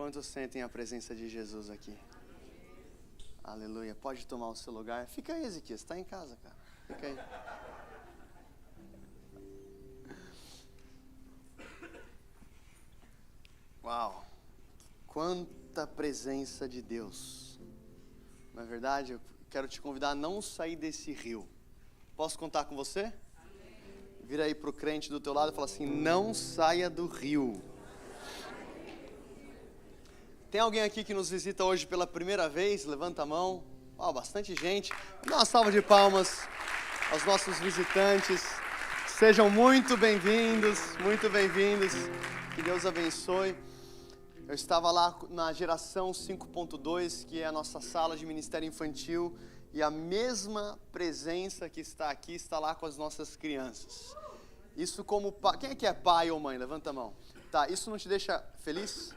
Quantos sentem a presença de Jesus aqui? Aleluia. Pode tomar o seu lugar. Fica aí, Ezequias. Está em casa, cara. Fica aí. Uau. Quanta presença de Deus. Na verdade, eu quero te convidar a não sair desse rio. Posso contar com você? Vira aí para o crente do teu lado e fala assim: não saia do rio. Tem alguém aqui que nos visita hoje pela primeira vez? Levanta a mão. Uau, bastante gente. Dá uma salva de palmas aos nossos visitantes. Sejam muito bem-vindos, muito bem-vindos. Que Deus abençoe. Eu estava lá na geração 5.2, que é a nossa sala de ministério infantil, e a mesma presença que está aqui está lá com as nossas crianças. Isso como pai. Quem é que é pai ou mãe? Levanta a mão. Tá, isso não te deixa feliz?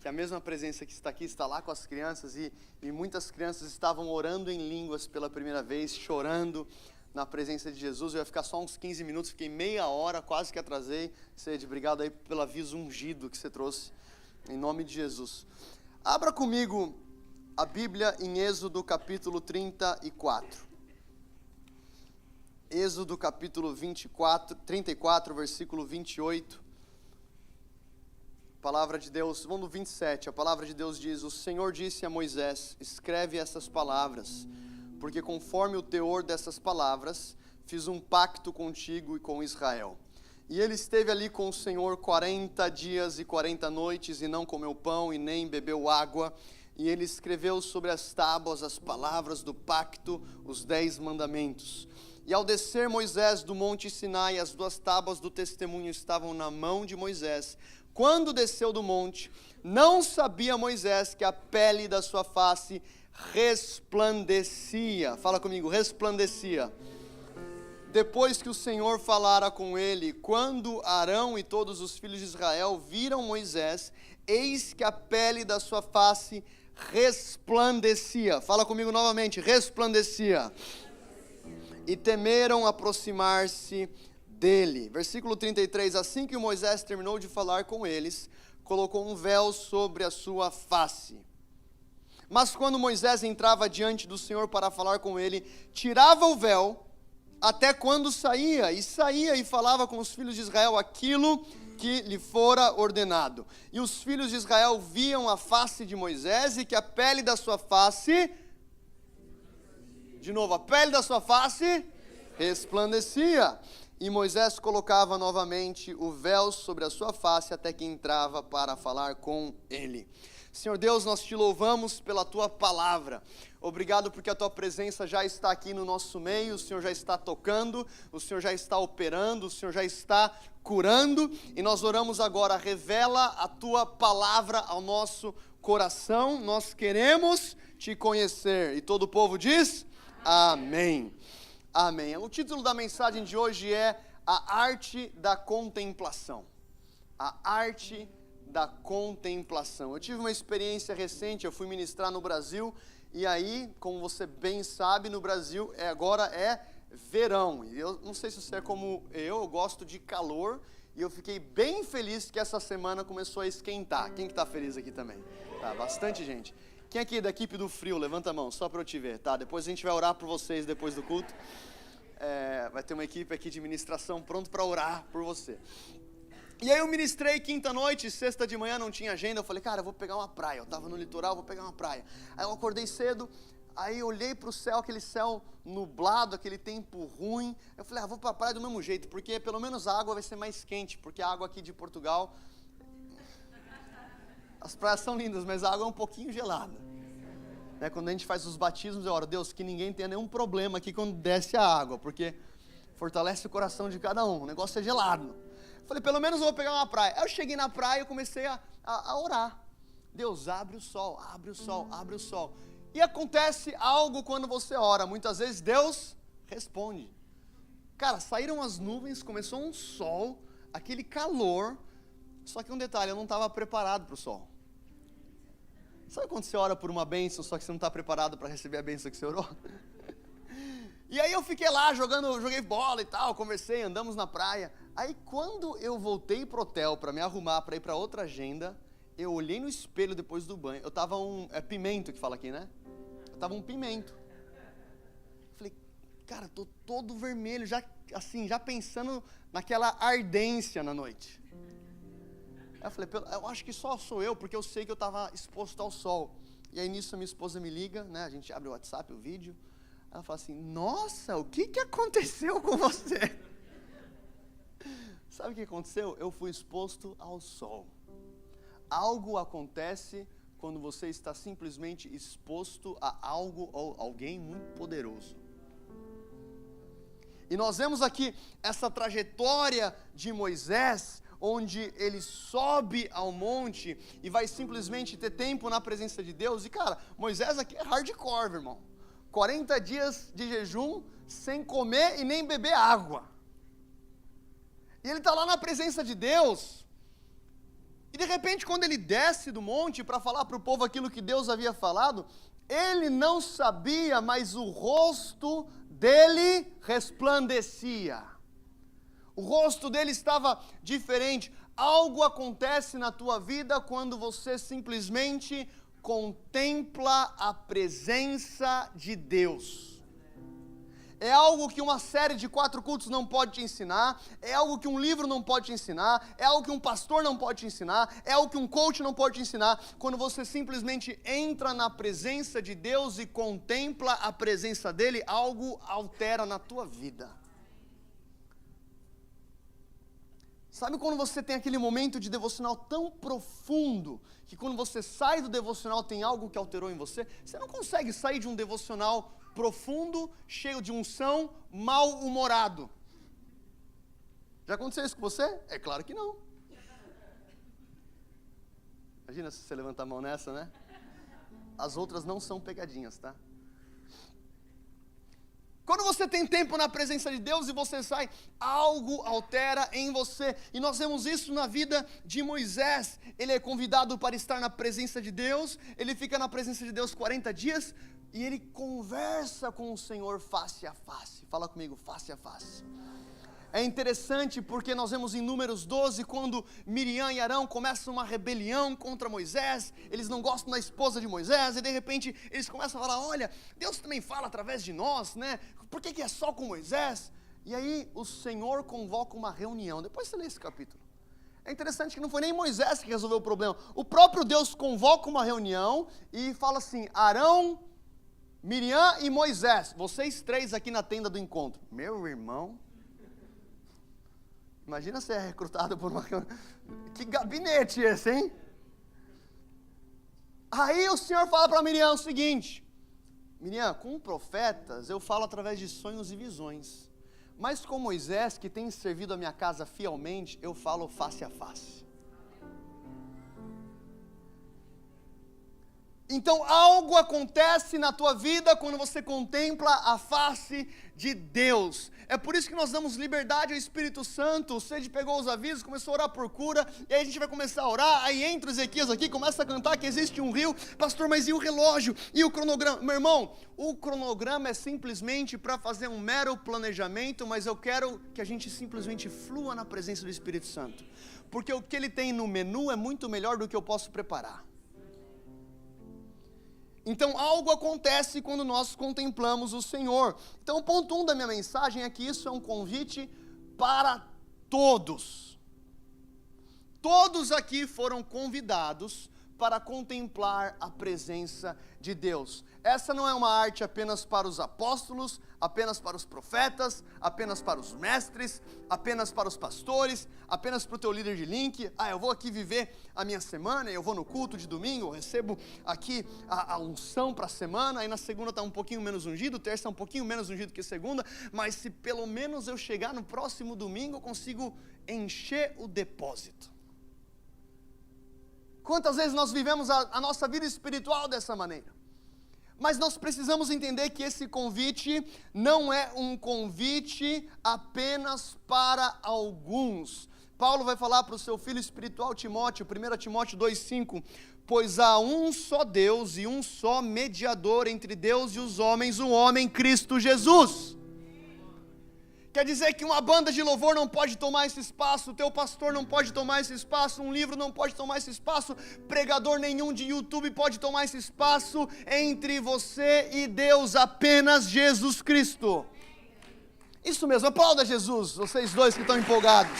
Que a mesma presença que está aqui está lá com as crianças, e muitas crianças estavam orando em línguas pela primeira vez, chorando na presença de Jesus. Eu ia ficar só uns 15 minutos, fiquei meia hora, quase que atrasei. Sede, obrigado aí pelo aviso ungido que você trouxe, em nome de Jesus. Abra comigo a Bíblia em Êxodo capítulo 34. Êxodo capítulo 34, versículo 28. Palavra de Deus, vamos no 27, a palavra de Deus diz: o Senhor disse a Moisés: escreve essas palavras, porque conforme o teor dessas palavras, fiz um pacto contigo e com Israel. E ele esteve ali com o Senhor 40 dias e 40 noites, e não comeu pão e nem bebeu água. E ele escreveu sobre as tábuas as palavras do pacto, os 10 mandamentos. E ao descer Moisés do monte Sinai, as 2 tábuas do testemunho estavam na mão de Moisés. Quando desceu do monte, não sabia Moisés que a pele da sua face resplandecia. Fala comigo, resplandecia. Depois que o Senhor falara com ele, quando Arão e todos os filhos de Israel viram Moisés, eis que a pele da sua face resplandecia. Fala comigo novamente, resplandecia. E temeram aproximar-se dele. Versículo 33, assim que Moisés terminou de falar com eles, colocou um véu sobre a sua face. Mas quando Moisés entrava diante do Senhor para falar com ele, tirava o véu, até quando saía e falava com os filhos de Israel aquilo que lhe fora ordenado. E os filhos de Israel viam a face de Moisés, e que a pele da sua face, de novo, a pele da sua face resplandecia. E Moisés colocava novamente o véu sobre a sua face até que entrava para falar com ele. Senhor Deus, nós te louvamos pela tua palavra. Obrigado porque a tua presença já está aqui no nosso meio, o Senhor já está tocando, o Senhor já está operando, o Senhor já está curando. E nós oramos agora, revela a tua palavra ao nosso coração. Nós queremos te conhecer. E todo o povo diz: amém. Amém. O título da mensagem de hoje é A Arte da Contemplação. A Arte da Contemplação. Eu tive uma experiência recente, eu fui ministrar no Brasil, e aí, como você bem sabe, no Brasil agora é verão. E eu não sei se você é como eu gosto de calor, e eu fiquei bem feliz que essa semana começou a esquentar. Quem que está feliz aqui também? Tá, bastante gente. Quem aqui é da equipe do frio? Levanta a mão, só para eu te ver, tá? Depois a gente vai orar por vocês depois do culto. Vai ter uma equipe aqui de ministração pronto para orar por você. E aí eu ministrei quinta noite, sexta de manhã não tinha agenda. Eu falei, cara, eu vou pegar uma praia. Eu estava no litoral, vou pegar uma praia. Aí eu acordei cedo, aí olhei para o céu, aquele céu nublado, aquele tempo ruim. Eu falei, vou para a praia do mesmo jeito, porque pelo menos a água vai ser mais quente, porque a água aqui de Portugal... As praias são lindas, mas a água é um pouquinho gelada. Quando a gente faz os batismos, eu oro, Deus, que ninguém tenha nenhum problema aqui quando desce a água, porque fortalece o coração de cada um, o negócio é gelado. Falei, pelo menos eu vou pegar uma praia. Aí eu cheguei na praia e comecei a orar. Deus, abre o sol, abre o sol, abre o sol. E acontece algo quando você ora, muitas vezes Deus responde. Cara, saíram as nuvens, começou um sol, aquele calor, só que um detalhe, eu não estava preparado para o sol. Sabe quando você ora por uma bênção, só que você não está preparado para receber a bênção que você orou? E aí eu fiquei lá joguei bola e tal, conversei, andamos na praia. Aí quando eu voltei pro hotel para me arrumar, para ir para outra agenda, eu olhei no espelho depois do banho, eu tava é pimento que fala aqui, né? Eu tava um pimento. Falei, cara, tô todo vermelho, já assim, já pensando naquela ardência na noite. Aí eu falei, eu acho que só sou eu, porque eu sei que eu tava exposto ao sol. E aí nisso a minha esposa me liga, né? A gente abre o WhatsApp, o vídeo. Ela fala assim, nossa, o que aconteceu com você? Sabe o que aconteceu? Eu fui exposto ao sol. Algo acontece quando você está simplesmente exposto a algo ou alguém muito poderoso. E nós vemos aqui essa trajetória de Moisés, onde ele sobe ao monte e vai simplesmente ter tempo na presença de Deus. E cara, Moisés aqui é hardcore, meu irmão. 40 dias de jejum, sem comer e nem beber água. E ele está lá na presença de Deus. E de repente, quando ele desce do monte para falar para o povo aquilo que Deus havia falado, ele não sabia, mas o rosto dele resplandecia. O rosto dele estava diferente. Algo acontece na tua vida quando você simplesmente contempla a presença de Deus. É algo que uma série de 4 cultos não pode te ensinar, é algo que um livro não pode te ensinar, é algo que um pastor não pode te ensinar, é algo que um coach não pode te ensinar. Quando você simplesmente entra na presença de Deus e contempla a presença dele, algo altera na tua vida. Sabe quando você tem aquele momento de devocional tão profundo, que quando você sai do devocional tem algo que alterou em você? Você não consegue sair de um devocional profundo, cheio de unção, mal-humorado. Já aconteceu isso com você? É claro que não. Imagina se você levantar a mão nessa, né? As outras não são pegadinhas, tá? Quando você tem tempo na presença de Deus e você sai, algo altera em você. E nós vemos isso na vida de Moisés. Ele é convidado para estar na presença de Deus. Ele fica na presença de Deus 40 dias. E ele conversa com o Senhor face a face. Fala comigo, face a face. É interessante porque nós vemos em Números 12, quando Miriam e Arão começam uma rebelião contra Moisés, eles não gostam da esposa de Moisés, e de repente eles começam a falar, olha, Deus também fala através de nós, né? Por que é só com Moisés? E aí o Senhor convoca uma reunião. Depois você lê esse capítulo. É interessante que não foi nem Moisés que resolveu o problema. O próprio Deus convoca uma reunião e fala assim, Arão, Miriam e Moisés, vocês 3 aqui na tenda do encontro. Meu irmão, imagina ser recrutado por uma... Que gabinete esse, hein? Aí o Senhor fala para Miriam o seguinte, Miriam, com profetas eu falo através de sonhos e visões, mas com Moisés, que tem servido a minha casa fielmente, eu falo face a face. Então algo acontece na tua vida quando você contempla a face de Deus. É por isso que nós damos liberdade ao Espírito Santo. O Cede pegou os avisos, começou a orar por cura, e aí a gente vai começar a orar, aí entra o Ezequias aqui, começa a cantar que existe um rio. Pastor, mas e o relógio? E o cronograma? Meu irmão, o cronograma é simplesmente para fazer um mero planejamento, mas eu quero que a gente simplesmente flua na presença do Espírito Santo. Porque o que ele tem no menu é muito melhor do que eu posso preparar. Então algo acontece quando nós contemplamos o Senhor. Então o ponto 1 da minha mensagem é que isso é um convite para todos. Todos aqui foram convidados para contemplar a presença de Deus. Essa não é uma arte apenas para os apóstolos, apenas para os profetas, apenas para os mestres, apenas para os pastores, apenas para o teu líder de link. Eu vou aqui viver a minha semana, eu vou no culto de domingo, eu recebo aqui a unção para a semana, aí na segunda está um pouquinho menos ungido, terça um pouquinho menos ungido que segunda, mas se pelo menos eu chegar no próximo domingo, eu consigo encher o depósito. Quantas vezes nós vivemos a nossa vida espiritual dessa maneira? Mas nós precisamos entender que esse convite não é um convite apenas para alguns. Paulo vai falar para o seu filho espiritual Timóteo, 1 Timóteo 2,5, pois há um só Deus e um só mediador entre Deus e os homens, o homem Cristo Jesus. Quer dizer que uma banda de louvor não pode tomar esse espaço, o teu pastor não pode tomar esse espaço, um livro não pode tomar esse espaço, pregador nenhum de YouTube pode tomar esse espaço. Entre você e Deus, apenas Jesus Cristo. Isso mesmo, aplauda Jesus, vocês dois que estão empolgados.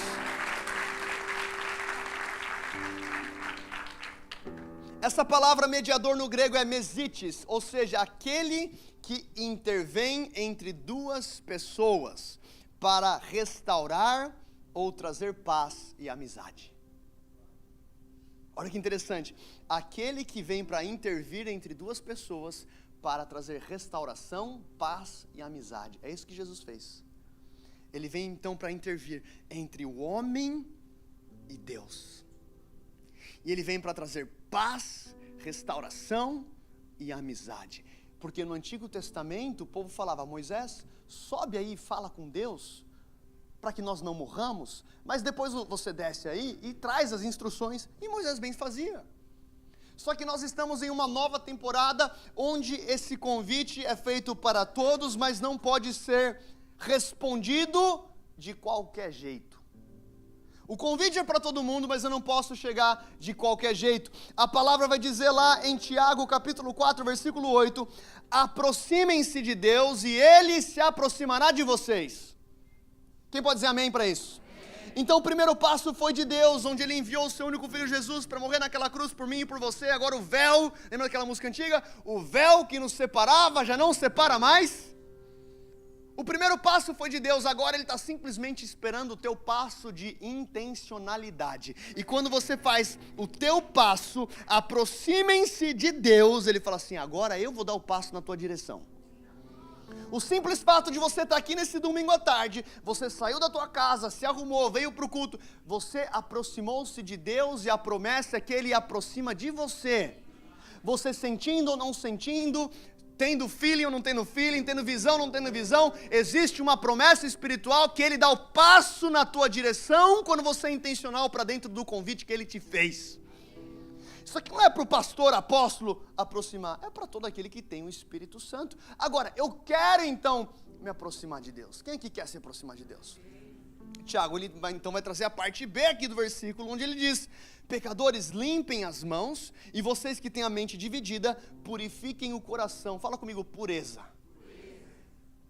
Essa palavra mediador no grego é mesites, ou seja, aquele que intervém entre duas pessoas para restaurar ou trazer paz e amizade. Olha que interessante, aquele que vem para intervir entre duas pessoas para trazer restauração, paz e amizade. É isso que Jesus fez. Ele vem então para intervir entre o homem e Deus. E ele vem para trazer paz, restauração e amizade. Porque no Antigo Testamento o povo falava: Moisés, sobe aí e fala com Deus, para que nós não morramos, mas depois você desce aí e traz as instruções, e Moisés bem fazia. Só que nós estamos em uma nova temporada, onde esse convite é feito para todos, mas não pode ser respondido de qualquer jeito. O convite é para todo mundo, mas eu não posso chegar de qualquer jeito. A palavra vai dizer lá em Tiago, capítulo 4, versículo 8, aproximem-se de Deus e Ele se aproximará de vocês. Quem pode dizer amém para isso? Então o primeiro passo foi de Deus, onde Ele enviou o seu único Filho Jesus para morrer naquela cruz por mim e por você. Agora o véu, lembra daquela música antiga? O véu que nos separava já não separa mais. O primeiro passo foi de Deus, agora Ele está simplesmente esperando o teu passo de intencionalidade. E quando você faz o teu passo, aproximem-se de Deus, Ele fala assim: agora eu vou dar o passo na tua direção. O simples fato de você estar aqui nesse domingo à tarde, você saiu da tua casa, se arrumou, veio para o culto, você aproximou-se de Deus, e a promessa é que Ele aproxima de você. Você sentindo ou não sentindo, tendo feeling ou não tendo feeling, tendo visão ou não tendo visão, existe uma promessa espiritual que Ele dá o passo na tua direção quando você é intencional para dentro do convite que Ele te fez. Isso aqui não é para o pastor, apóstolo aproximar, é para todo aquele que tem o Espírito Santo. Agora, eu quero então me aproximar de Deus. Quem aqui quer se aproximar de Deus? Tiago, ele vai trazer a parte B aqui do versículo, onde ele diz: pecadores, limpem as mãos, e vocês que têm a mente dividida, purifiquem o coração. Fala comigo, pureza.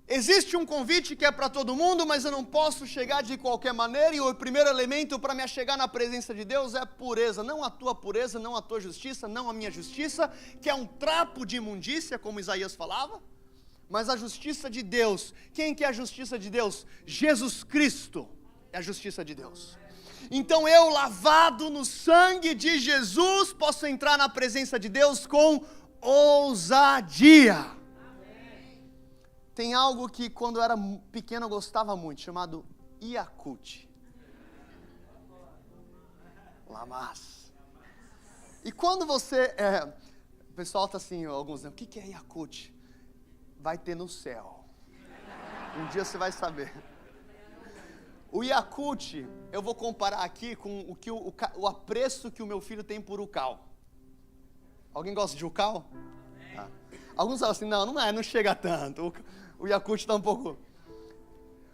Existe um convite que é para todo mundo, mas eu não posso chegar de qualquer maneira, e o primeiro elemento para me chegar na presença de Deus é pureza. Não a tua pureza, não a tua justiça, não a minha justiça, que é um trapo de imundícia, como Isaías falava, mas a justiça de Deus. Quem que é a justiça de Deus? Jesus Cristo é a justiça de Deus. Então eu, lavado no sangue de Jesus, posso entrar na presença de Deus com ousadia. Tem algo que quando eu era pequeno eu gostava muito, chamado Yakult. Lamas. E quando você, o pessoal está assim, alguns dizem: o que é Yakult? Vai ter no céu. Um dia você vai saber. O Yakult, eu vou comparar aqui com o apreço que o meu filho tem por Ucal. Alguém gosta de Ucal? Tá. Alguns falam assim: não chega tanto. O Yakult está um pouco...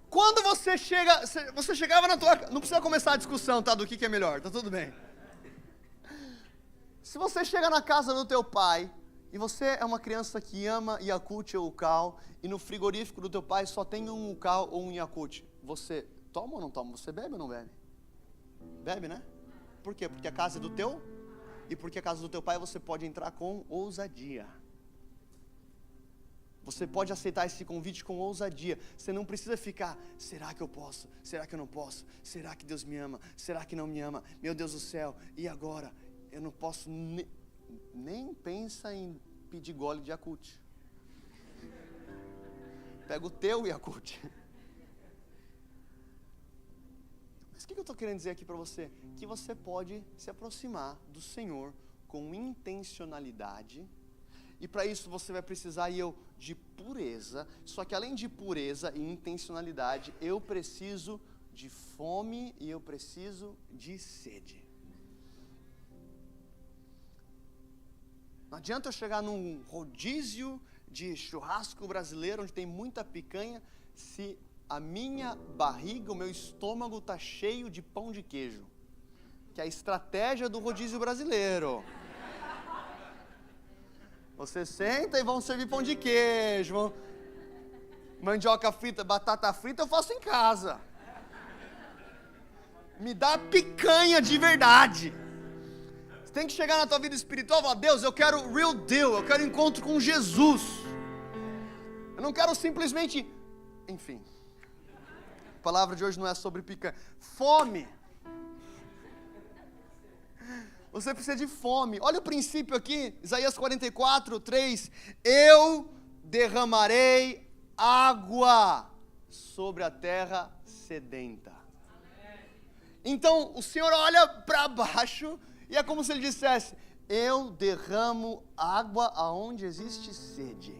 Quando você chegava na tua... Não precisa começar a discussão, tá? Do que é melhor, tá tudo bem. Se você chega na casa do teu pai, e você é uma criança que ama Yakult ou Ucal, e no frigorífico do teu pai só tem um Ucal ou um Yakult, você toma ou não toma? Você bebe ou não bebe? Bebe, né? Por quê? Porque a casa é do teu, e porque a casa do teu pai você pode entrar com ousadia. Você pode aceitar esse convite com ousadia. Você não precisa ficar: será que eu posso? Será que eu não posso? Será que Deus me ama? Será que não me ama? Meu Deus do céu, e agora? Eu não posso nem pensa em pedir gole de Yakult. Pega o teu Yakult. Mas o que eu estou querendo dizer aqui para você? Que você pode se aproximar do Senhor com intencionalidade. E para isso você vai precisar de pureza. Só que além de pureza e intencionalidade, eu preciso de fome e eu preciso de sede. Não adianta eu chegar num rodízio de churrasco brasileiro, onde tem muita picanha, se a minha barriga, o meu estômago está cheio de pão de queijo. Que é a estratégia do rodízio brasileiro. Você senta e vão servir pão de queijo, mandioca frita, batata frita eu faço em casa. Me dá picanha de verdade. Você tem que chegar na tua vida espiritual e falar: Deus, eu quero real deal, eu quero encontro com Jesus. Eu não quero simplesmente... Enfim, a palavra de hoje não é sobre picanha. Fome. Você precisa de fome. Olha o princípio aqui, Isaías 44, 3. Eu derramarei água sobre a terra sedenta. Então, o Senhor olha para baixo e é como se Ele dissesse: eu derramo água aonde existe sede.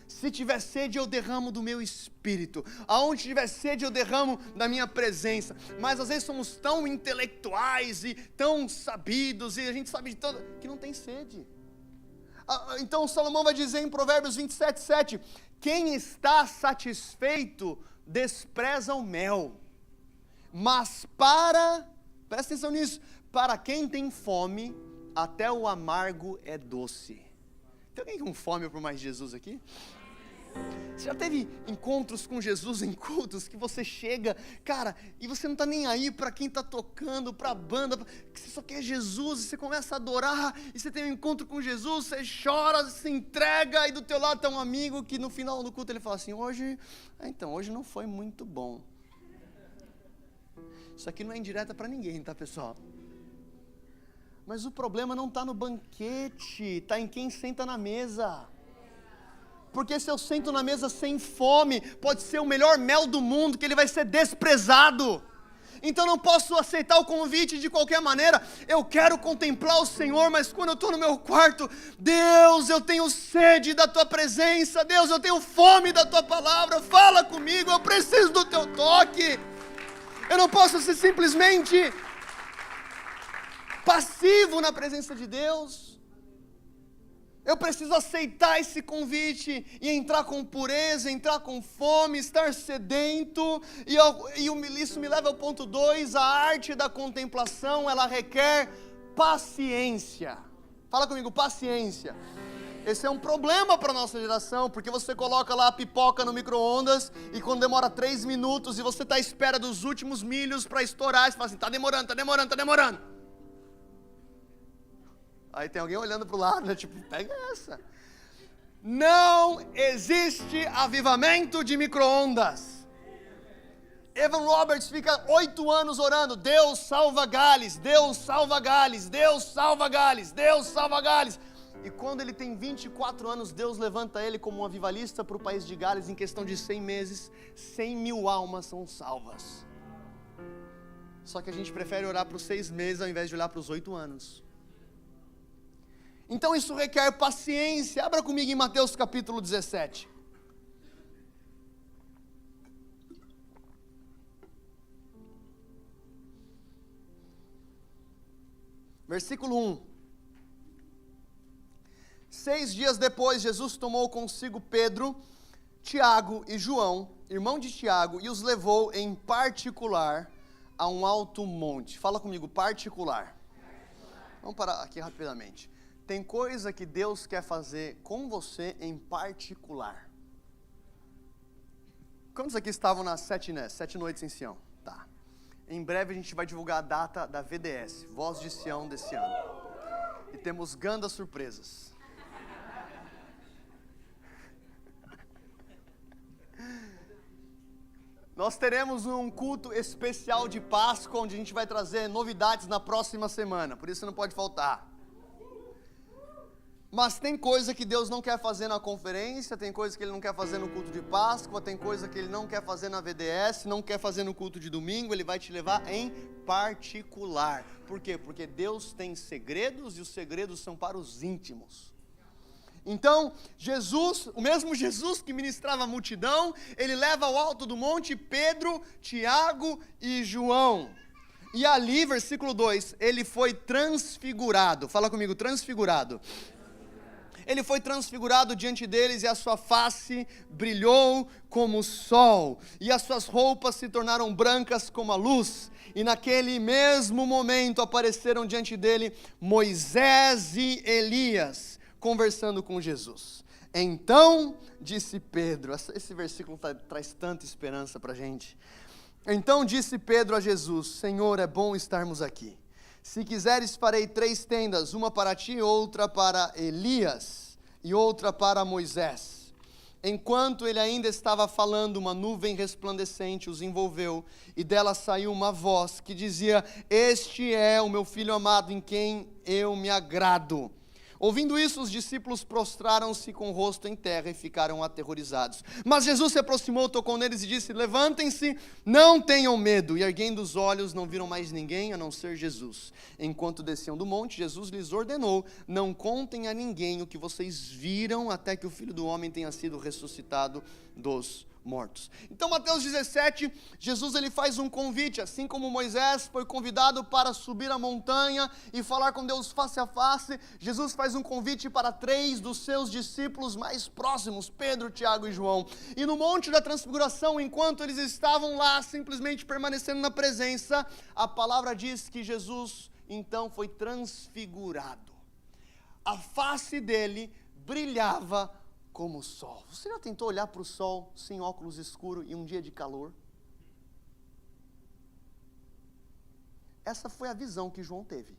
Se tiver sede, eu derramo do meu espírito. Aonde tiver sede, eu derramo da minha presença. Mas às vezes somos tão intelectuais e tão sabidos, e a gente sabe de tudo, que não tem sede. Então Salomão vai dizer em Provérbios 27, 7: quem está satisfeito despreza o mel, mas presta atenção nisso, para quem tem fome, até o amargo é doce. Tem alguém com fome por mais Jesus aqui? Você já teve encontros com Jesus em cultos que você chega, cara, e você não está nem aí para quem está tocando, para a banda, que você só quer Jesus, e você começa a adorar, e você tem um encontro com Jesus, você chora, se entrega, e do teu lado está um amigo que no final do culto ele fala assim: hoje não foi muito bom. Isso aqui não é indireta para ninguém, tá, pessoal? Mas o problema não está no banquete, está em quem senta na mesa. Porque se eu sento na mesa sem fome, pode ser o melhor mel do mundo, que ele vai ser desprezado. Então não posso aceitar o convite de qualquer maneira. Eu quero contemplar o Senhor, mas quando eu estou no meu quarto: Deus, eu tenho sede da Tua presença. Deus, eu tenho fome da Tua palavra. Fala comigo, eu preciso do Teu toque. Eu não posso ser simplesmente passivo na presença de Deus. Eu preciso aceitar esse convite e entrar com pureza, entrar com fome, estar sedento. E isso me leva ao ponto 2, a arte da contemplação, ela requer paciência. Fala comigo, paciência. Esse é um problema para a nossa geração, porque você coloca lá a pipoca no micro-ondas e quando demora 3 minutos e você está à espera dos últimos milhos para estourar, você fala assim: está demorando. Aí tem alguém olhando para o lado, né? Tipo, pega essa. Não existe avivamento de micro-ondas. Evan Roberts fica 8 anos orando: Deus salva Gales, Deus salva Gales, Deus salva Gales, Deus salva Gales. E quando ele tem 24 anos, Deus levanta ele como um avivalista para o país de Gales. Em questão de 100 meses, 100.000 almas são salvas. Só que a gente prefere orar para os 6 meses ao invés de olhar para os 8 anos. Então isso requer paciência. Abra comigo em Mateus capítulo 17. Versículo 1. 6 dias depois, Jesus tomou consigo Pedro, Tiago e João, irmão de Tiago, e os levou em particular a um alto monte. Fala comigo, particular. Vamos parar aqui rapidamente. Tem coisa que Deus quer fazer com você em particular. Quantos aqui estavam nas 7 noites em Sião? Tá. Em breve a gente vai divulgar a data da VDS, Voz de Sião desse ano. E temos grandes surpresas. Nós teremos um culto especial de Páscoa, onde a gente vai trazer novidades na próxima semana. Por isso não pode faltar. Mas tem coisa que Deus não quer fazer na conferência, tem coisa que Ele não quer fazer no culto de Páscoa, tem coisa que Ele não quer fazer na VDS, não quer fazer no culto de domingo. Ele vai te levar em particular. Por quê? Porque Deus tem segredos e os segredos são para os íntimos. Então, Jesus, o mesmo Jesus que ministrava a multidão, Ele leva ao alto do monte Pedro, Tiago e João. E ali, versículo 2, Ele foi transfigurado. Fala comigo, transfigurado. ele foi transfigurado diante deles e a sua face brilhou como o sol, e as suas roupas se tornaram brancas como a luz. E naquele mesmo momento apareceram diante dele Moisés e Elias, conversando com Jesus. Então disse Pedro, esse versículo traz tanta esperança para a gente. Então disse Pedro a Jesus: Senhor, é bom estarmos aqui. Se quiseres, farei 3 tendas, uma para ti, outra para Elias e outra para Moisés. Enquanto ele ainda estava falando, uma nuvem resplandecente os envolveu, e dela saiu uma voz que dizia: Este é o meu filho amado, em quem eu me agrado. Ouvindo isso, os discípulos prostraram-se com o rosto em terra e ficaram aterrorizados. Mas Jesus se aproximou, tocou neles e disse: Levantem-se, não tenham medo. E erguendo os olhos, não viram mais ninguém a não ser Jesus. Enquanto desciam do monte, Jesus lhes ordenou: Não contem a ninguém o que vocês viram, até que o Filho do Homem tenha sido ressuscitado dos mortos. Então, Mateus 17, Jesus ele faz um convite, assim como Moisés foi convidado para subir a montanha e falar com Deus face a face. Jesus faz um convite para 3 dos seus discípulos mais próximos, Pedro, Tiago e João. E no Monte da Transfiguração, enquanto eles estavam lá, simplesmente permanecendo na presença, a palavra diz que Jesus então foi transfigurado. A face dele brilhava como o sol. Você já tentou olhar para o sol sem óculos escuros e um dia de calor? Essa foi a visão que João teve.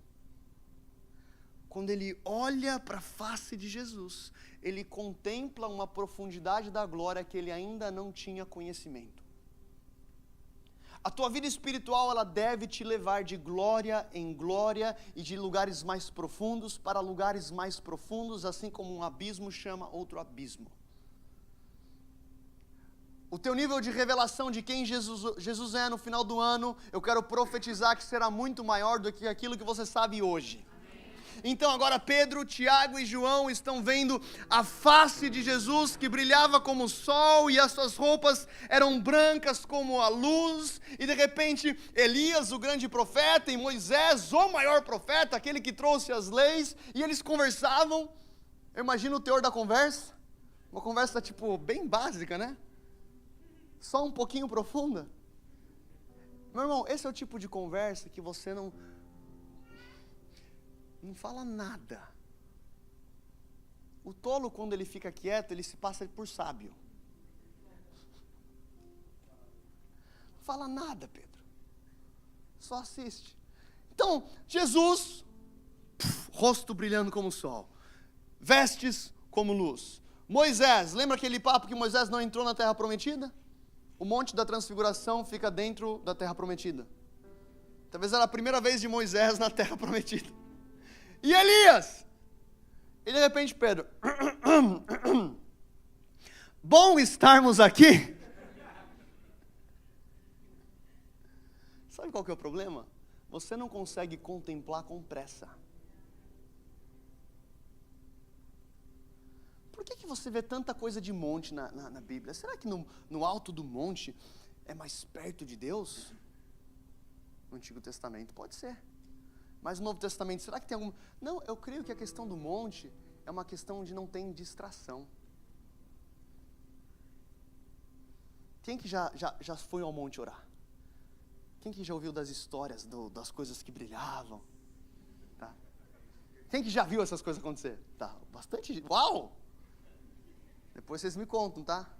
Quando ele olha para a face de Jesus, ele contempla uma profundidade da glória que ele ainda não tinha conhecimento. A tua vida espiritual, ela deve te levar de glória em glória e de lugares mais profundos para lugares mais profundos, assim como um abismo chama outro abismo. O teu nível de revelação de quem Jesus é no final do ano, eu quero profetizar que será muito maior do que aquilo que você sabe hoje. Então agora Pedro, Tiago e João estão vendo a face de Jesus que brilhava como o sol e as suas roupas eram brancas como a luz. E de repente Elias, o grande profeta, e Moisés, o maior profeta, aquele que trouxe as leis, e eles conversavam. Eu imagino o teor da conversa, uma conversa tipo bem básica, né? Só um pouquinho profunda. Meu irmão, esse é o tipo de conversa que você não fala nada. O tolo, quando ele fica quieto, ele se passa por sábio. Não fala nada, Pedro. Só assiste. Então, Jesus, rosto brilhando como o sol, vestes como luz. Moisés, lembra aquele papo que Moisés não entrou na terra prometida? O monte da transfiguração fica dentro da terra prometida. Talvez era a primeira vez de Moisés na terra prometida. E Elias? E de repente Pedro, bom estarmos aqui. Sabe qual que é o problema? Você não consegue contemplar com pressa. Por que você vê tanta coisa de monte na Bíblia? Será que no alto do monte é mais perto de Deus? No Antigo Testamento pode ser. Mas no Novo Testamento, será que tem algum... Não, eu creio que a questão do monte é uma questão de não ter distração. Quem que já foi ao monte orar? Quem que já ouviu das histórias, das coisas que brilhavam? Tá? Quem que já viu essas coisas acontecer? Tá, bastante... Uau! Depois vocês me contam, tá?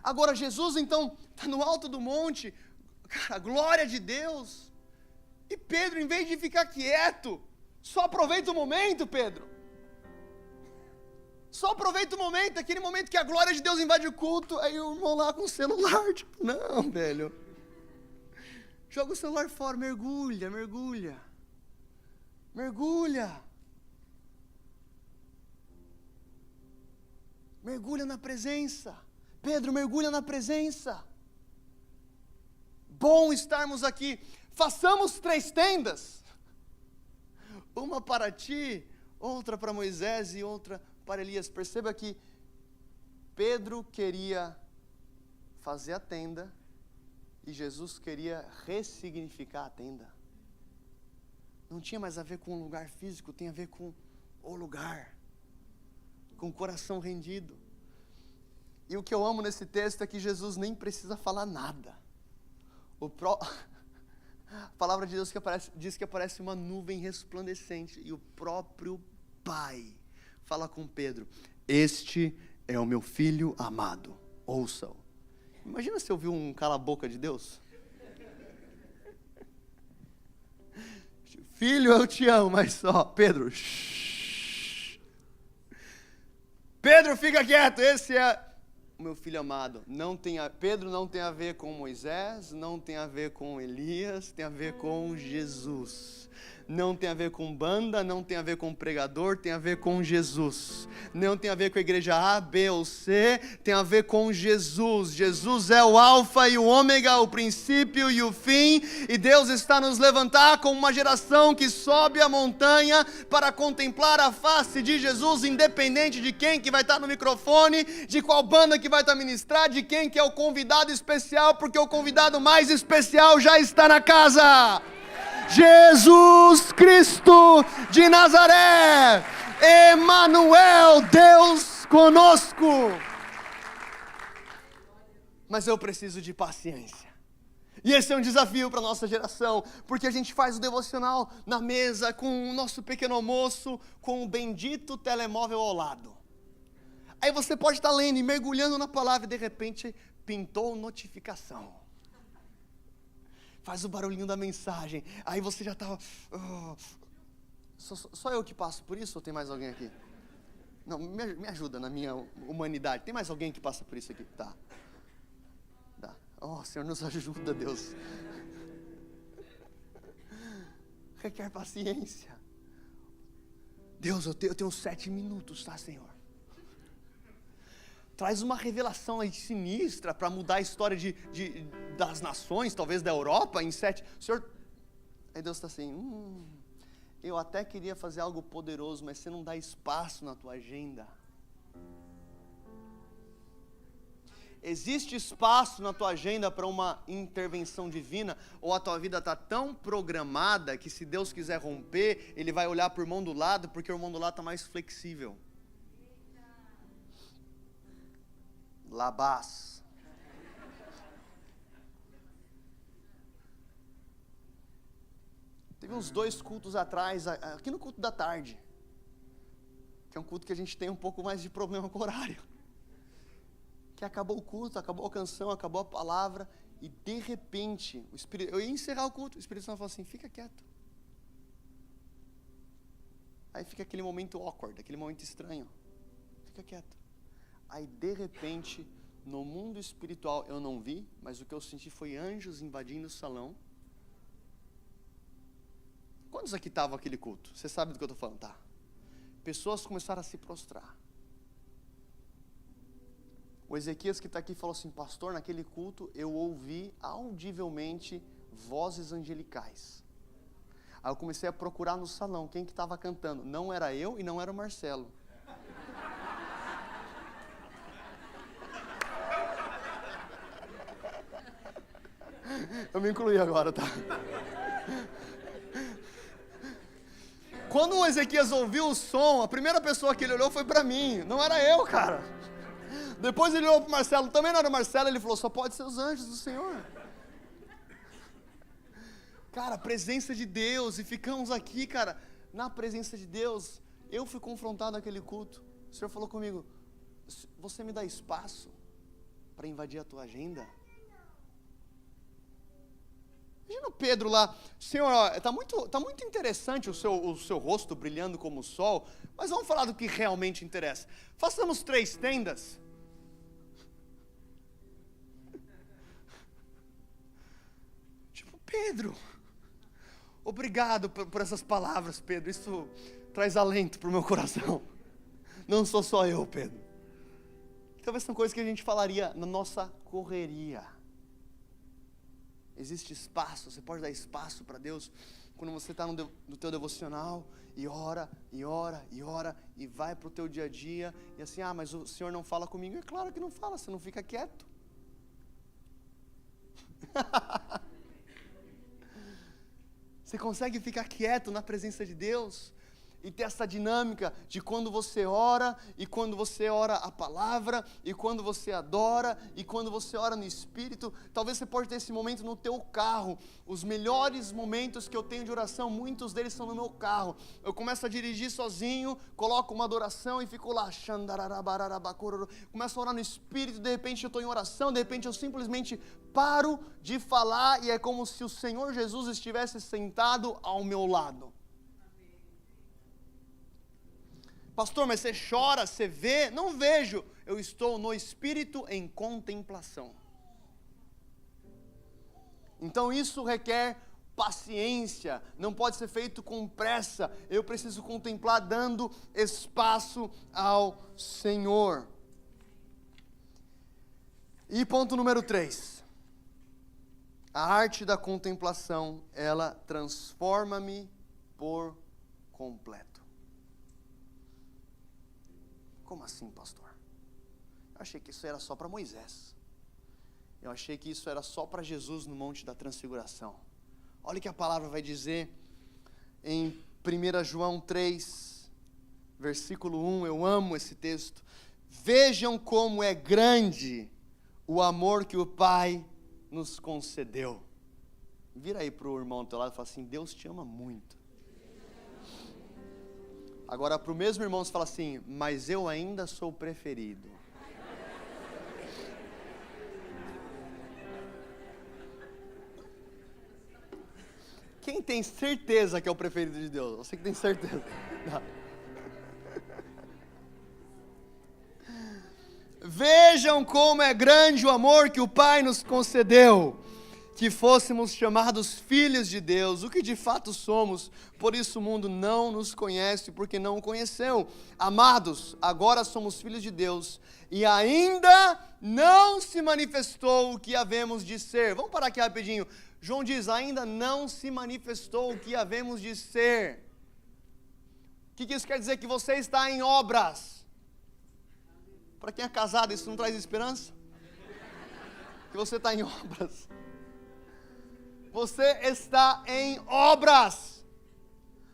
Agora Jesus, então, está no alto do monte... Cara, a glória de Deus. E Pedro, em vez de ficar quieto, só aproveita o momento, Pedro. Só aproveita o momento, aquele momento que a glória de Deus invade o culto. Aí o irmão lá com o celular, tipo, não, velho. Joga o celular fora, mergulha. Mergulha na presença. Pedro, mergulha na presença. Bom estarmos aqui. Façamos 3 tendas. Uma para ti, outra para Moisés e outra para Elias. Perceba que Pedro queria fazer a tenda e Jesus queria ressignificar a tenda. Não tinha mais a ver com um lugar físico, tem a ver com o lugar, com o coração rendido. E o que eu amo nesse texto é que Jesus nem precisa falar nada. A palavra de Deus diz que aparece uma nuvem resplandecente e o próprio Pai fala com Pedro: este é o meu filho amado, ouça-o. Imagina se ouviu um cala-boca de Deus. Filho, eu te amo, mas Pedro, shh. Pedro, fica quieto, esse é o meu filho amado. Pedro não tem a ver com Moisés, não tem a ver com Elias, tem a ver com Jesus. Não tem a ver com banda, não tem a ver com pregador, tem a ver com Jesus. Não tem a ver com a igreja A, B ou C, tem a ver com Jesus. Jesus é o alfa e o ômega, o princípio e o fim, e Deus está nos levantar como uma geração que sobe a montanha para contemplar a face de Jesus, independente de quem que vai estar no microfone, de qual banda que vai estar ministrar, de quem que é o convidado especial, porque o convidado mais especial já está na casa. Jesus Cristo de Nazaré, Emanuel, Deus conosco. Mas eu preciso de paciência. E esse é um desafio para a nossa geração, porque a gente faz o devocional na mesa, com o nosso pequeno almoço, com o bendito telemóvel ao lado. Aí você pode estar lendo e mergulhando na palavra e de repente pintou notificação. Faz o barulhinho da mensagem. Aí você já está... Só eu que passo por isso ou tem mais alguém aqui? Não, me ajuda na minha humanidade. Tem mais alguém que passa por isso aqui? Tá. Senhor, nos ajuda, Deus. Requer paciência. Deus, eu tenho 7 minutos, tá, Senhor? Traz uma revelação aí sinistra para mudar a história das nações, talvez da Europa, em 7. Senhor, aí Deus está assim, eu até queria fazer algo poderoso, mas você não dá espaço na tua agenda. Existe espaço na tua agenda para uma intervenção divina, ou a tua vida está tão programada que se Deus quiser romper, Ele vai olhar para o irmão do lado, porque o irmão do lado está mais flexível. Labás. Teve uns 2 cultos atrás, aqui no culto da tarde, que é um culto que a gente tem um pouco mais de problema com o horário, que acabou o culto, acabou a canção, acabou a palavra, e de repente, eu ia encerrar o culto, o Espírito Santo falou assim, fica quieto. Aí fica aquele momento awkward, aquele momento estranho, fica quieto. Aí de repente, no mundo espiritual eu não vi, mas o que eu senti foi anjos invadindo o salão. Quantos aqui estavam aquele culto? Você sabe do que eu estou falando, tá? Pessoas começaram a se prostrar. O Ezequias que está aqui falou assim, pastor, naquele culto eu ouvi audivelmente vozes angelicais. Aí eu comecei a procurar no salão quem que estava cantando. Não era eu e não era o Marcelo. Eu me incluí agora, tá? Quando o Ezequias ouviu o som, a primeira pessoa que ele olhou foi para mim. Não era eu, cara. Depois ele olhou para o Marcelo, também não era o Marcelo, ele falou, só pode ser os anjos do Senhor. Cara, a presença de Deus, e ficamos aqui, cara, na presença de Deus. Eu fui confrontado naquele culto. O Senhor falou comigo, você me dá espaço para invadir a tua agenda? Imagina o Pedro lá, Senhor, está muito interessante o seu rosto brilhando como o sol, mas vamos falar do que realmente interessa. Façamos 3 tendas. Tipo, Pedro, obrigado por essas palavras, Pedro, isso traz alento para o meu coração. Não sou só eu, Pedro. Talvez são coisas que a gente falaria na nossa correria. Existe espaço, você pode dar espaço para Deus quando você está no teu devocional e ora, e ora, e ora, e vai para o teu dia a dia, e assim, mas o Senhor não fala comigo. É claro que não fala, você não fica quieto. Você consegue ficar quieto na presença de Deus? E ter essa dinâmica de quando você ora, e quando você ora a palavra, e quando você adora, e quando você ora no Espírito. Talvez você pode ter esse momento no teu carro. Os melhores momentos que eu tenho de oração, muitos deles são no meu carro. Eu começo a dirigir sozinho, coloco uma adoração e fico lá, começo a orar no Espírito, de repente eu estou em oração, de repente eu simplesmente paro de falar, e é como se o Senhor Jesus estivesse sentado ao meu lado. Pastor, mas você chora, você vê? Não vejo, eu estou no Espírito em contemplação. Então isso requer paciência, não pode ser feito com pressa. Eu preciso contemplar dando espaço ao Senhor. E ponto número 3. A arte da contemplação, ela transforma-me por completo. Como assim, pastor? Eu achei que isso era só para Moisés. Eu achei que isso era só para Jesus no Monte da Transfiguração. Olha o que a palavra vai dizer em 1 João 3, versículo 1. Eu amo esse texto. Vejam como é grande o amor que o Pai nos concedeu. Vira aí para o irmão do teu lado e fala assim: Deus te ama muito. Agora para o mesmo irmão você fala assim: mas eu ainda sou preferido. Quem tem certeza que é o preferido de Deus? Você que tem certeza. Não. Vejam como é grande o amor que o Pai nos concedeu, que fôssemos chamados filhos de Deus, o que de fato somos. Por isso o mundo não nos conhece, porque não o conheceu. Amados, agora somos filhos de Deus, e ainda não se manifestou o que havemos de ser. Vamos parar aqui rapidinho. João diz: ainda não se manifestou o que havemos de ser. O que isso quer dizer? Que você está em obras. Para quem é casado, isso não traz esperança? Que você está em obras. Você está em obras.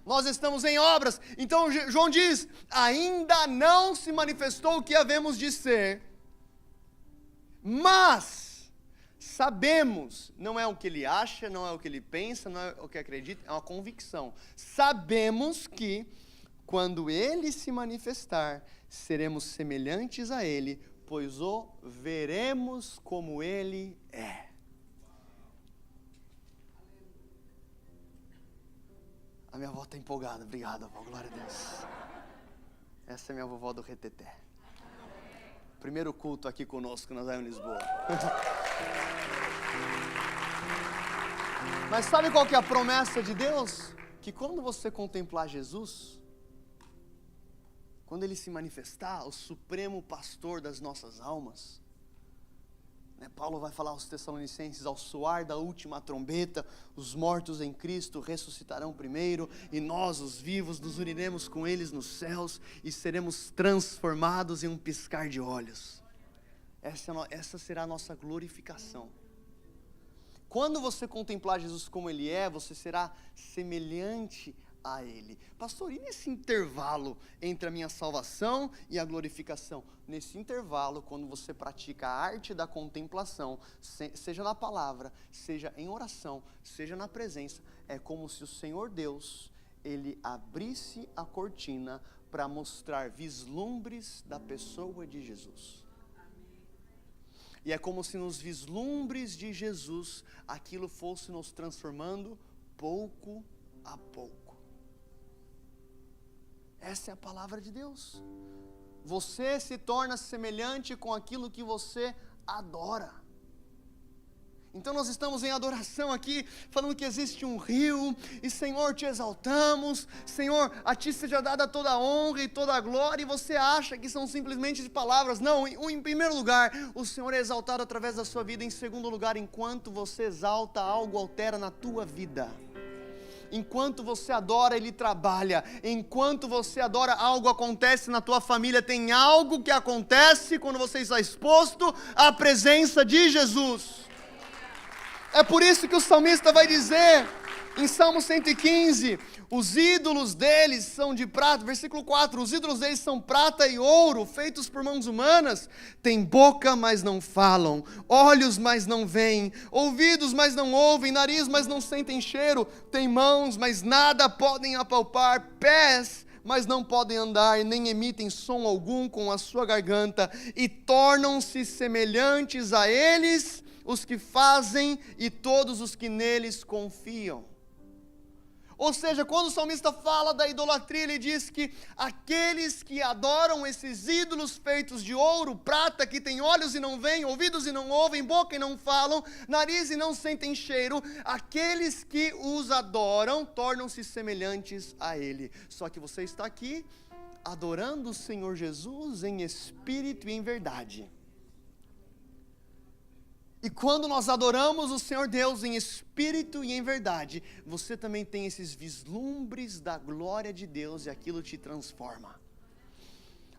Nós estamos em obras. Então João diz: ainda não se manifestou o que havemos de ser, mas sabemos, não é o que ele acha, não é o que ele pensa, não é o que acredita, é uma convicção. Sabemos que quando ele se manifestar, seremos semelhantes a ele, pois o veremos como ele é. A minha avó está empolgada. Obrigado, avó. Glória a Deus. Essa é minha vovó do Reteté. Primeiro culto aqui conosco na Zion Lisboa. Mas sabe qual que é a promessa de Deus? Que quando você contemplar Jesus, quando Ele se manifestar, o supremo pastor das nossas almas, Paulo vai falar aos Tessalonicenses: ao soar da última trombeta, os mortos em Cristo ressuscitarão primeiro, e nós, os vivos, nos uniremos com eles nos céus, e seremos transformados em um piscar de olhos. Essa será a nossa glorificação. Quando você contemplar Jesus como Ele é, você será semelhante a Ele. Pastor, e nesse intervalo entre a minha salvação e a glorificação? Nesse intervalo, quando você pratica a arte da contemplação, seja na palavra, seja em oração, seja na presença, é como se o Senhor Deus, Ele abrisse a cortina para mostrar vislumbres da pessoa de Jesus. E é como se nos vislumbres de Jesus, aquilo fosse nos transformando pouco a pouco. Essa é a palavra de Deus. Você se torna semelhante com aquilo que você adora. Então nós estamos em adoração aqui, falando que existe um rio, e Senhor, te exaltamos, Senhor, a ti seja dada toda a honra e toda a glória, e você acha que são simplesmente palavras. Não, em primeiro lugar, o Senhor é exaltado através da sua vida. Em segundo lugar, enquanto você exalta, algo altera na tua vida. Enquanto você adora, Ele trabalha. Enquanto você adora, algo acontece na tua família. Tem algo que acontece quando você está exposto à presença de Jesus. É por isso que o salmista vai dizer: Em Salmo 115, os ídolos deles são de prata, versículo 4, os ídolos deles são prata e ouro, feitos por mãos humanas, têm boca, mas não falam, olhos, mas não veem, ouvidos, mas não ouvem, nariz, mas não sentem cheiro, têm mãos, mas nada podem apalpar, pés, mas não podem andar, nem emitem som algum com a sua garganta, e tornam-se semelhantes a eles, os que fazem e todos os que neles confiam. Ou seja, quando o salmista fala da idolatria, ele diz que aqueles que adoram esses ídolos feitos de ouro, prata, que têm olhos e não veem, ouvidos e não ouvem, boca e não falam, nariz e não sentem cheiro, aqueles que os adoram tornam-se semelhantes a ele. Só que você está aqui adorando o Senhor Jesus em espírito e em verdade. E quando nós adoramos o Senhor Deus em espírito e em verdade, você também tem esses vislumbres da glória de Deus e aquilo te transforma.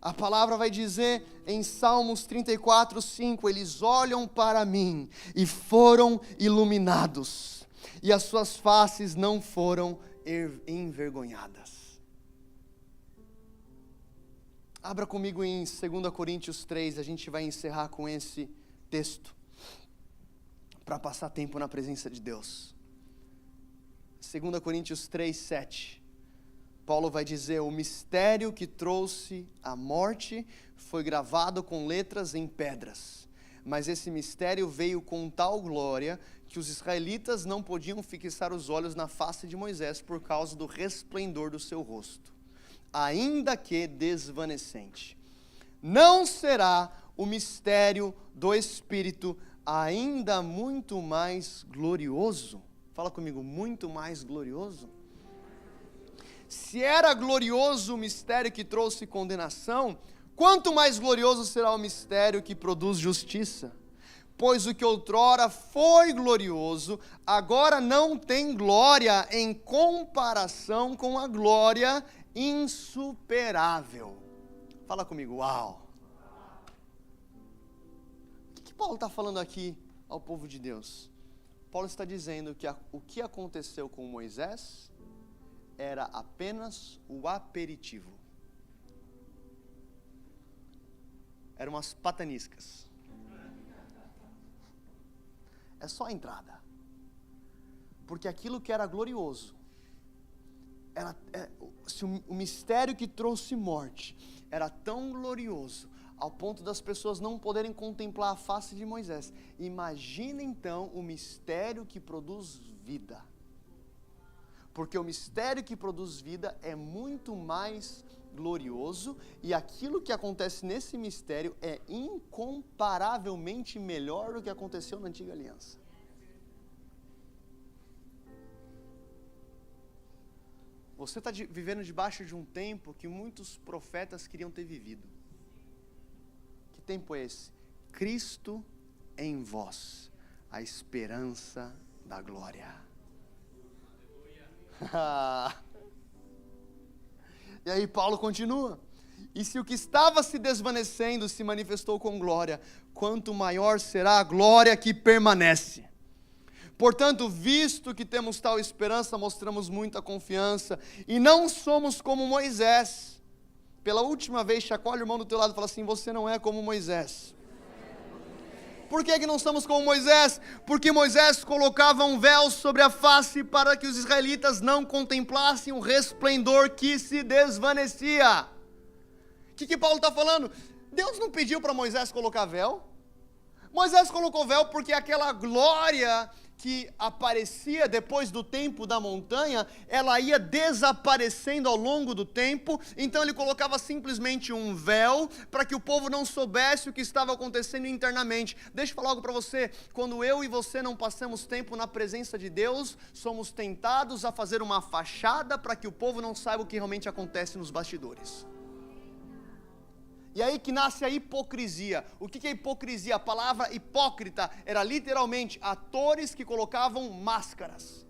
A palavra vai dizer em Salmos 34, 5, eles olham para mim e foram iluminados, e as suas faces não foram envergonhadas. Abra comigo em 2 Coríntios 3, a gente vai encerrar com esse texto, para passar tempo na presença de Deus. 2 Coríntios 3, 7. Paulo vai dizer, o mistério que trouxe a morte foi gravado com letras em pedras, mas esse mistério veio com tal glória que os israelitas não podiam fixar os olhos na face de Moisés por causa do resplendor do seu rosto, ainda que desvanecente. Não será o mistério do Espírito ainda muito mais glorioso? Fala comigo, muito mais glorioso? Se era glorioso o mistério que trouxe condenação, quanto mais glorioso será o mistério que produz justiça? Pois o que outrora foi glorioso, agora não tem glória em comparação com a glória insuperável. Fala comigo, uau! O que Paulo está falando aqui ao povo de Deus? Paulo está dizendo que o que aconteceu com Moisés era apenas o aperitivo. Eram umas pataniscas. É só a entrada. Porque aquilo que era glorioso, se o mistério que trouxe morte era tão glorioso, ao ponto das pessoas não poderem contemplar a face de Moisés. Imagina então o mistério que produz vida. Porque o mistério que produz vida é muito mais glorioso, e aquilo que acontece nesse mistério é incomparavelmente melhor do que aconteceu na antiga aliança. Você está vivendo debaixo de um tempo que muitos profetas queriam ter vivido. Que tempo é esse? Cristo em vós, a esperança da glória. E aí Paulo continua. E se o que estava se desvanecendo se manifestou com glória, quanto maior será a glória que permanece. Portanto, visto que temos tal esperança, mostramos muita confiança, e não somos como Moisés. Pela última vez, chacoalha o irmão do teu lado e fala assim, você não é como Moisés. Por que não somos como Moisés? Porque Moisés colocava um véu sobre a face para que os israelitas não contemplassem o resplendor que se desvanecia. O que Paulo está falando? Deus não pediu para Moisés colocar véu. Moisés colocou véu porque aquela glória que aparecia depois do tempo da montanha, ela ia desaparecendo ao longo do tempo, então ele colocava simplesmente um véu, para que o povo não soubesse o que estava acontecendo internamente. Deixa eu falar algo para você, quando eu e você não passamos tempo na presença de Deus, somos tentados a fazer uma fachada, para que o povo não saiba o que realmente acontece nos bastidores. E aí que nasce a hipocrisia. O que é hipocrisia? A palavra hipócrita era literalmente atores que colocavam máscaras.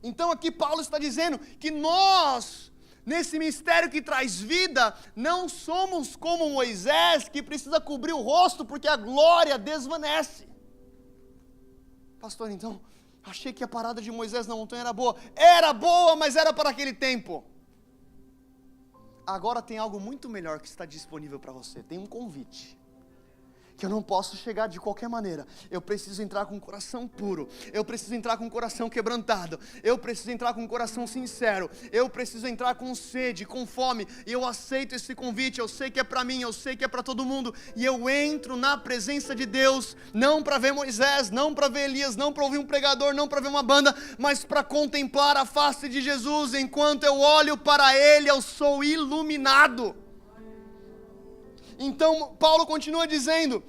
Então aqui Paulo está dizendo que nós, nesse mistério que traz vida, não somos como Moisés, que precisa cobrir o rosto porque a glória desvanece. Pastor, então, Achei que a parada de Moisés na montanha era boa. Era boa, mas era para aquele tempo. Agora tem algo muito melhor que está disponível para você. Tem um convite. Que eu não posso chegar de qualquer maneira. Eu preciso entrar com um coração puro. Eu preciso entrar com um coração quebrantado. Eu preciso entrar com um coração sincero. Eu preciso entrar com sede, com fome. E eu aceito esse convite. Eu sei que é para mim, eu sei que é para todo mundo. E eu entro na presença de Deus, não para ver Moisés, não para ver Elias, não para ouvir um pregador, não para ver uma banda, mas para contemplar a face de Jesus. Enquanto eu olho para Ele, eu sou iluminado. Então Paulo continua dizendo: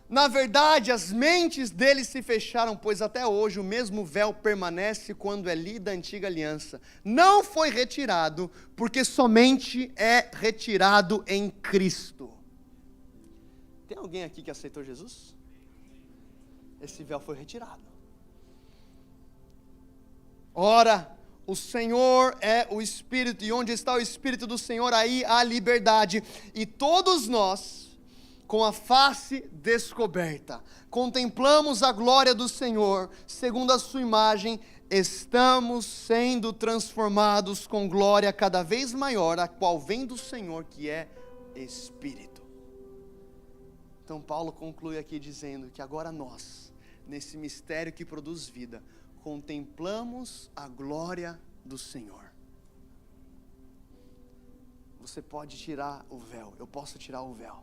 na verdade as mentes deles se fecharam, pois até hoje o mesmo véu permanece quando é lida a antiga aliança. Não foi retirado, porque somente é retirado em Cristo. Tem alguém aqui que aceitou Jesus? Esse véu foi retirado. Ora, o Senhor é o Espírito, e onde está o Espírito do Senhor, aí há liberdade. E todos nós, com a face descoberta, contemplamos a glória do Senhor, segundo a sua imagem, estamos sendo transformados com glória cada vez maior, a qual vem do Senhor, que é Espírito. Então Paulo conclui aqui dizendo que agora nós, nesse mistério que produz vida, contemplamos a glória do Senhor. Você pode tirar o véu, eu posso tirar o véu,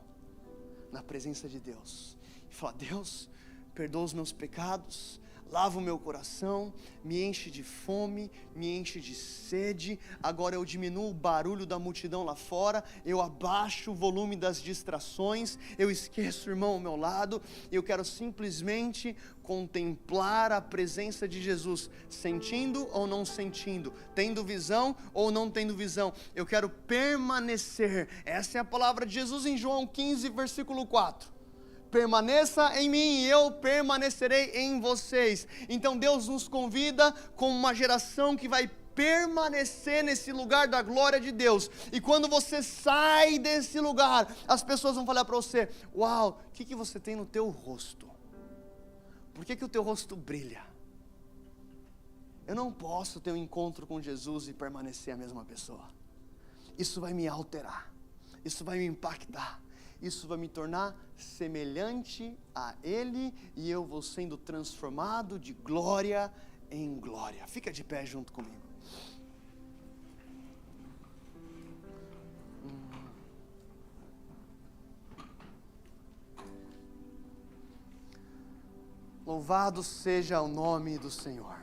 na presença de Deus, e falar: Deus, perdoa os meus pecados, lava o meu coração, me enche de fome, me enche de sede. Agora eu diminuo o barulho da multidão lá fora, eu abaixo o volume das distrações, eu esqueço o irmão ao meu lado, eu quero simplesmente contemplar a presença de Jesus, sentindo ou não sentindo, tendo visão ou não tendo visão. Eu quero permanecer. Essa é a palavra de Jesus em João 15, versículo 4. Permaneça em mim e eu permanecerei em vocês. Então Deus nos convida como uma geração que vai permanecer nesse lugar da glória de Deus. E quando você sai desse lugar, as pessoas vão falar para você: uau, o que você tem no teu rosto? Por que o teu rosto brilha? Eu não posso ter um encontro com Jesus e permanecer a mesma pessoa. Isso vai me alterar, isso vai me impactar, isso vai me tornar semelhante a Ele, e eu vou sendo transformado de glória em glória. Fica de pé junto comigo. Louvado seja o nome do Senhor.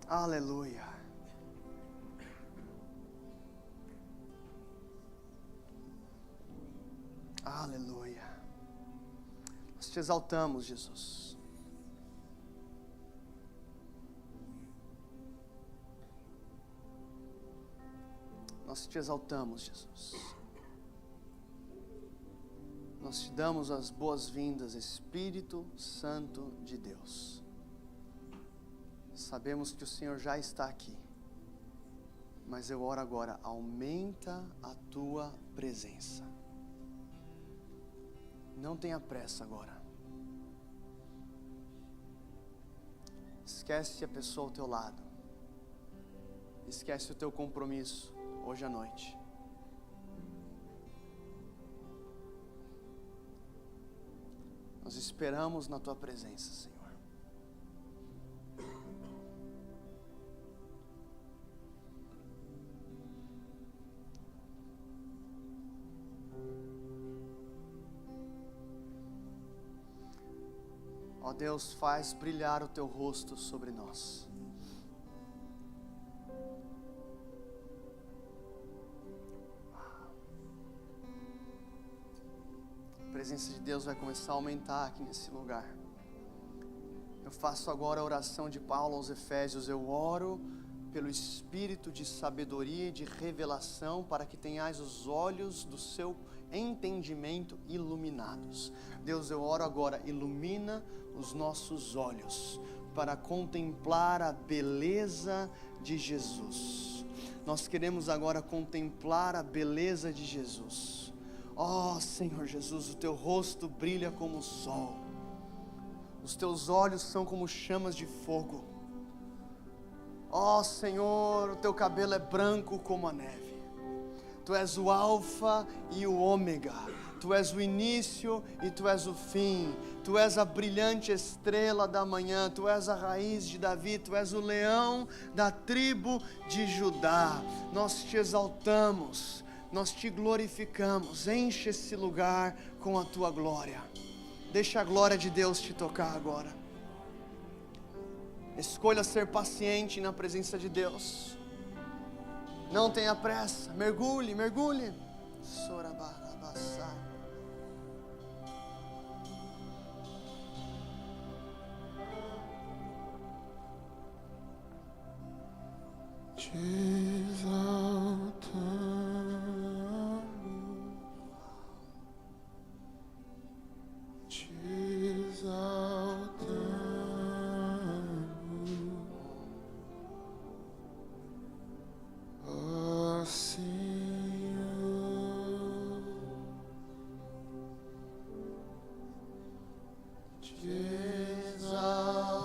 Aleluia. Aleluia. Nós te exaltamos, Jesus. Nós te exaltamos, Jesus. Nós te damos as boas-vindas, Espírito Santo de Deus. Sabemos que o Senhor já está aqui, mas eu oro agora: aumenta a tua presença. Não tenha pressa agora. Esquece a pessoa ao teu lado. Esquece o teu compromisso hoje à noite. Nós esperamos na tua presença, Senhor. Ó Deus, faz brilhar o teu rosto sobre nós. A presença de Deus vai começar a aumentar aqui nesse lugar. Eu faço agora a oração de Paulo aos Efésios. Eu oro pelo espírito de sabedoria e de revelação, para que tenhais os olhos do seu entendimento iluminados. Deus, eu oro agora: ilumina os nossos olhos para contemplar a beleza de Jesus. Nós queremos agora contemplar a beleza de Jesus. Ó Senhor Jesus, o teu rosto brilha como o sol, os teus olhos são como chamas de fogo. Ó Senhor, o teu cabelo é branco como a neve. Tu és o alfa e o ômega, Tu és o início e Tu és o fim. Tu és a brilhante estrela da manhã, Tu és a raiz de Davi, Tu és o leão da tribo de Judá. Nós Te exaltamos, nós Te glorificamos. Enche esse lugar com a Tua glória. Deixa a glória de Deus te tocar agora. Escolha ser paciente na presença de Deus. Não tenha pressa. Mergulhe, mergulhe. Sorabarabassá. Te exaltamos, te exaltamos, ó Senhor, te exaltamos.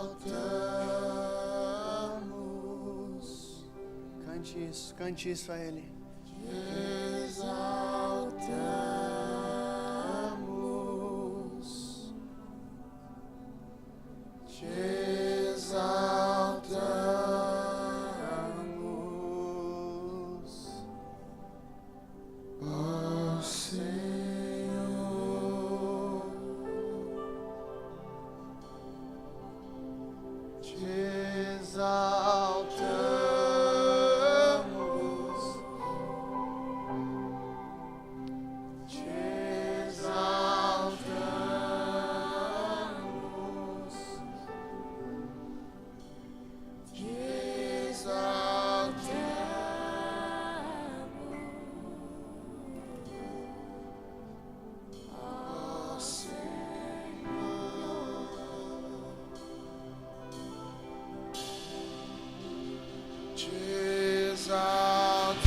Cante isso a Ele. Te exaltamos, te exaltamos, ó Senhor, te exaltamos.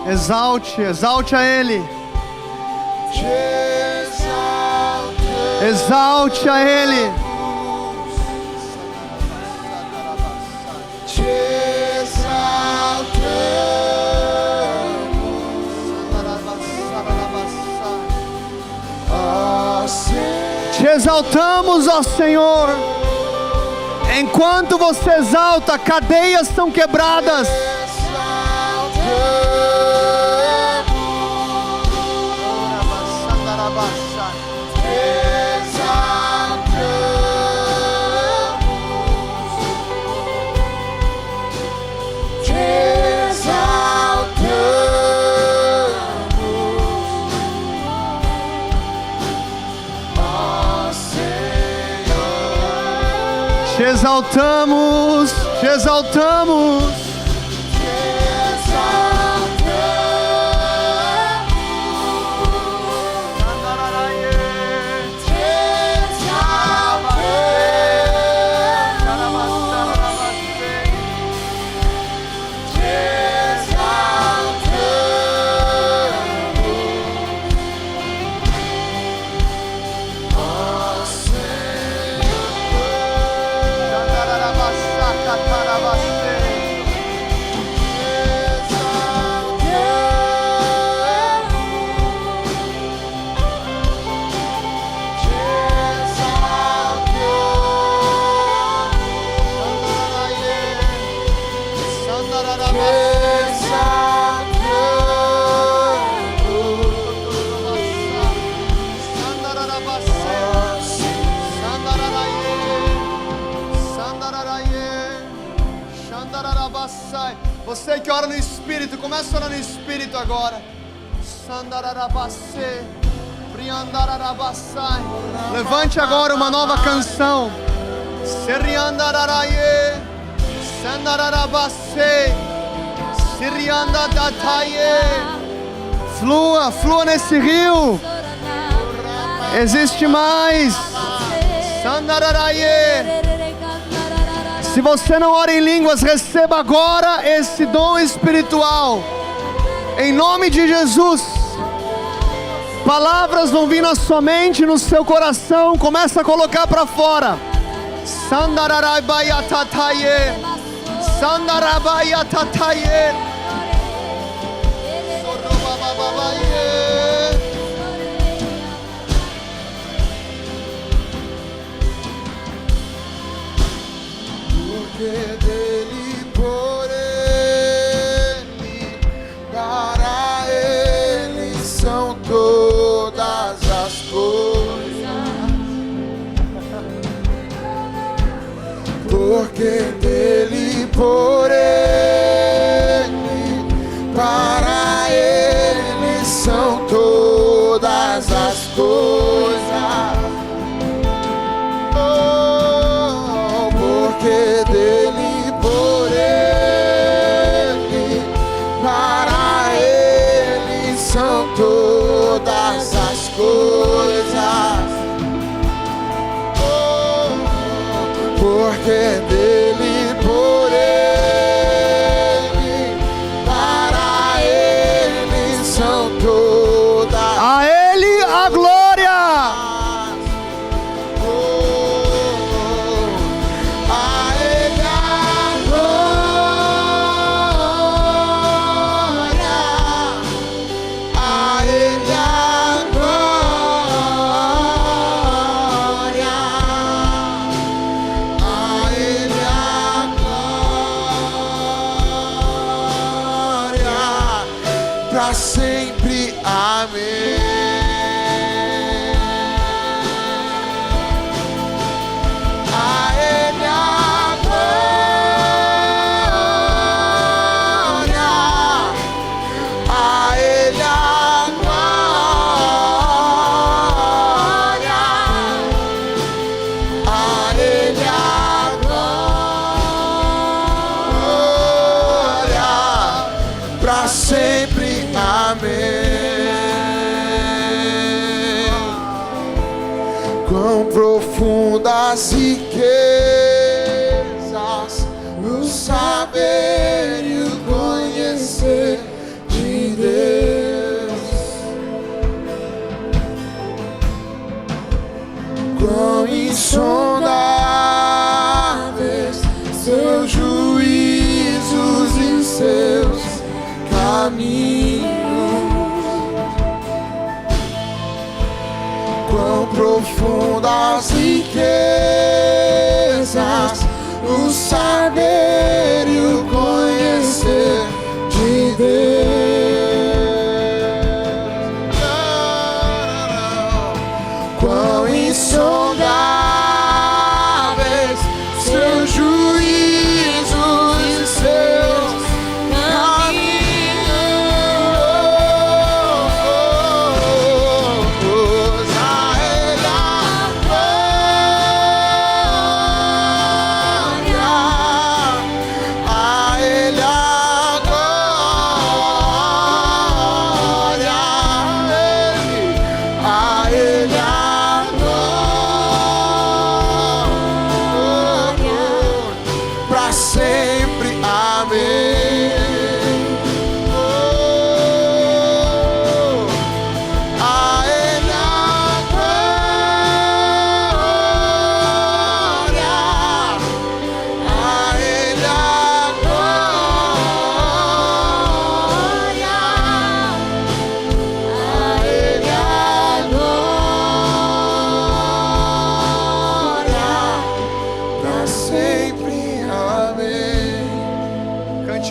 Exalte, exalte a Ele. Exalte a Ele. Te Te exaltamos, ó Senhor. Enquanto você exalta, cadeias são quebradas. Te exaltamos, te exaltamos. Você que ora no Espírito, começa a orar no Espírito agora. Levante agora uma nova canção. Flua, flua nesse rio. Existe mais. Se você não ora em línguas, receba agora esse dom espiritual. Em nome de Jesus. Palavras vão vir na sua mente, no seu coração. Começa a colocar para fora. Sandarabaiatataye. Sandarabaiatataye. Porque dele, por ele, para ele são todas as coisas. Porque dele, por ele, para ele são todas as coisas. Porque dele, por ele, para ele são todas as coisas. Porque dele, por ele, para ele são todas. A Ele a glória. Pra sempre, amém. A Ele a glória, a Ele a glória, a Ele a glória, pra sempre. Amém. Quão profundas riquezas o saber e o conhecer de Deus. Quão insondáveis seus juízos e seus caminhos. Quão profundas riquezas o saber e o conhecer de Deus. Quão insondáveis seus juízos e seus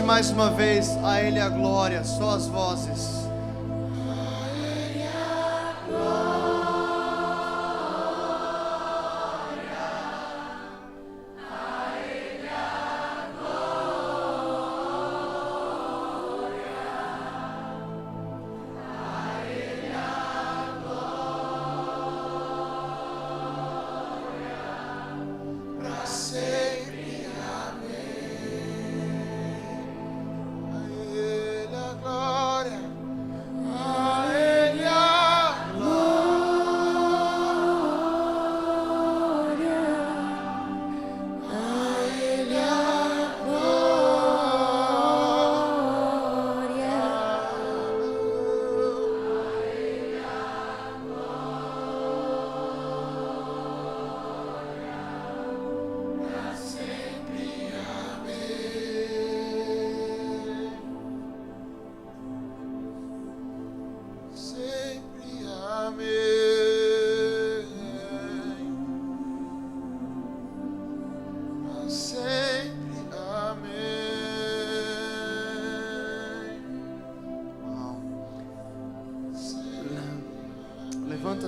mais uma vez, a Ele a glória, só as vozes.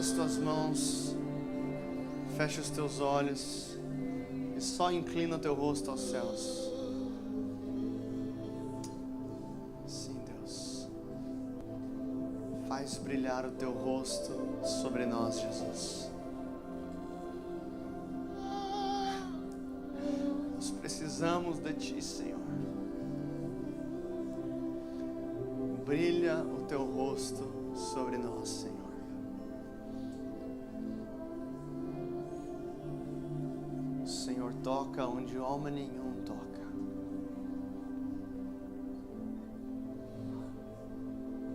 as tuas mãos, fecha os teus olhos e só inclina o teu rosto aos céus. Sim, Deus. Faz brilhar o teu rosto sobre nós, Jesus. Nós precisamos de Ti, Senhor. Brilha o teu rosto sobre nós, Senhor. O Senhor toca onde homem nenhum toca.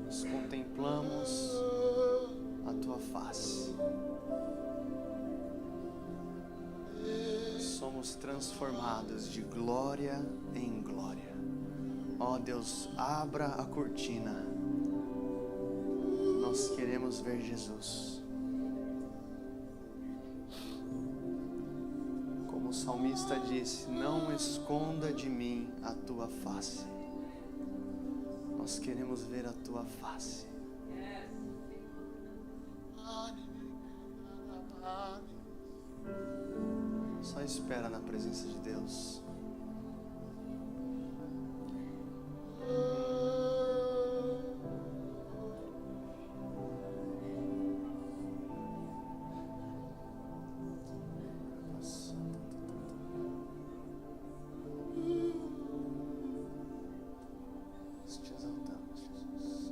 Nós contemplamos a tua face. Somos transformados de glória em glória. Ó Deus, abra a cortina. Nós queremos ver Jesus. Como o salmista disse, não esconda de mim a tua face. Nós queremos ver a tua face. Só espera na presença de Deus. Te exaltamos, Jesus.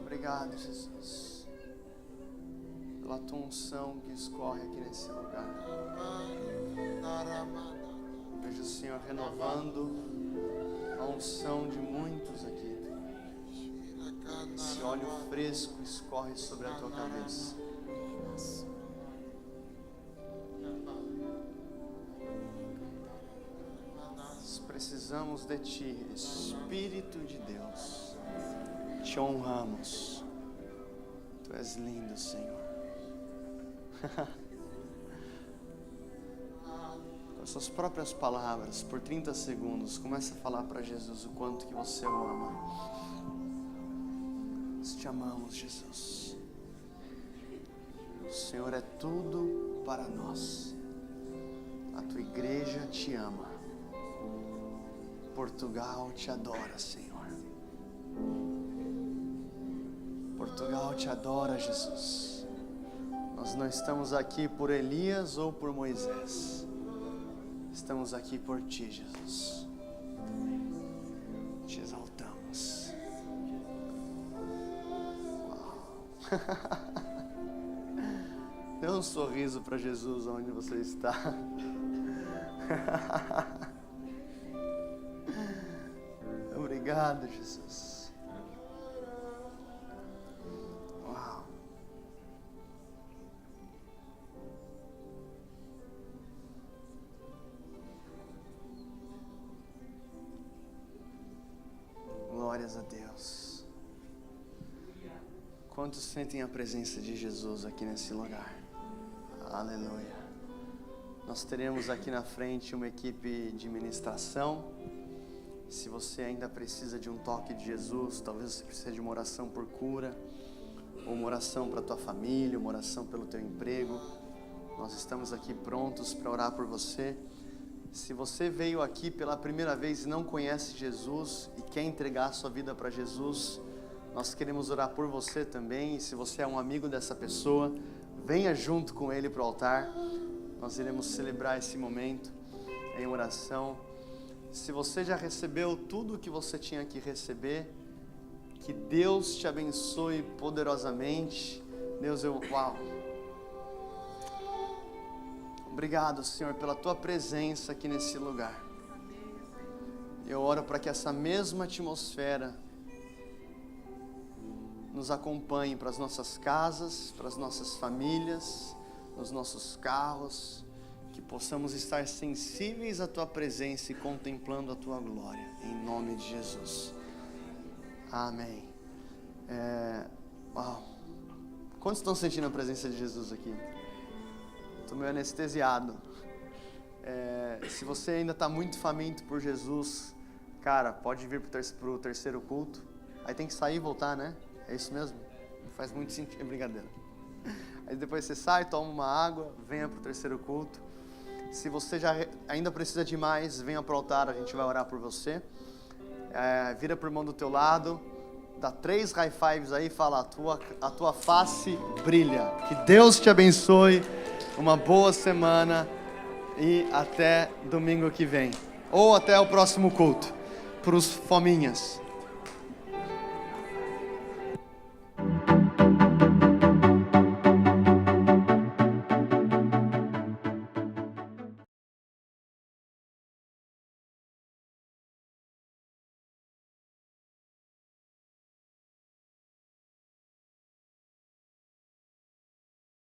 Obrigado, Jesus, pela tua unção que escorre aqui nesse lugar. Vejo o Senhor renovando a unção de muitos aqui. Esse óleo fresco escorre sobre a tua cabeça. Nós precisamos de Ti, Espírito de Deus. Te honramos. Tu és lindo, Senhor. Com as suas próprias palavras, por 30 segundos, comece a falar para Jesus o quanto que você o ama. Nós te amamos, Jesus. O Senhor é tudo para nós. A tua igreja te ama. Portugal te adora, Senhor. Portugal te adora, Jesus. Nós não estamos aqui por Elias ou por Moisés. Estamos aqui por Ti, Jesus. Te exaltamos. Dê um sorriso para Jesus onde você está. Obrigado, Jesus. Uau. Glórias a Deus. Quantos sentem a presença de Jesus aqui nesse lugar? Aleluia. Nós teremos aqui na frente uma equipe de ministração. Se você ainda precisa de um toque de Jesus, talvez você precise de uma oração por cura, ou uma oração para a tua família, uma oração pelo teu emprego, nós estamos aqui prontos para orar por você. Se você veio aqui pela primeira vez e não conhece Jesus e quer entregar a sua vida para Jesus, nós queremos orar por você também. E se você é um amigo dessa pessoa, venha junto com ele para o altar. Nós iremos celebrar esse momento em oração. Se você já recebeu tudo o que você tinha que receber, que Deus te abençoe poderosamente. Deus, uau! Obrigado, Senhor, pela Tua presença aqui nesse lugar. Eu oro para que essa mesma atmosfera nos acompanhe para as nossas casas, para as nossas famílias, nos nossos carros, que possamos estar sensíveis à Tua presença e contemplando a Tua glória, em nome de Jesus. Amém. Uau. Quantos estão sentindo a presença de Jesus aqui? Estou meio anestesiado. Se você ainda está muito faminto por Jesus, cara, pode vir para o terceiro culto. Aí tem que sair e voltar, né? É isso mesmo? Não faz muito sentido, é brincadeira. Aí depois você sai, toma uma água, venha para o terceiro culto. Se você ainda precisa de mais, venha para o altar, a gente vai orar por você. Vira para o irmão do teu lado, dá 3 high fives aí e fala: a tua face brilha. Que Deus te abençoe, uma boa semana e até domingo que vem. Ou até o próximo culto, para os fominhas.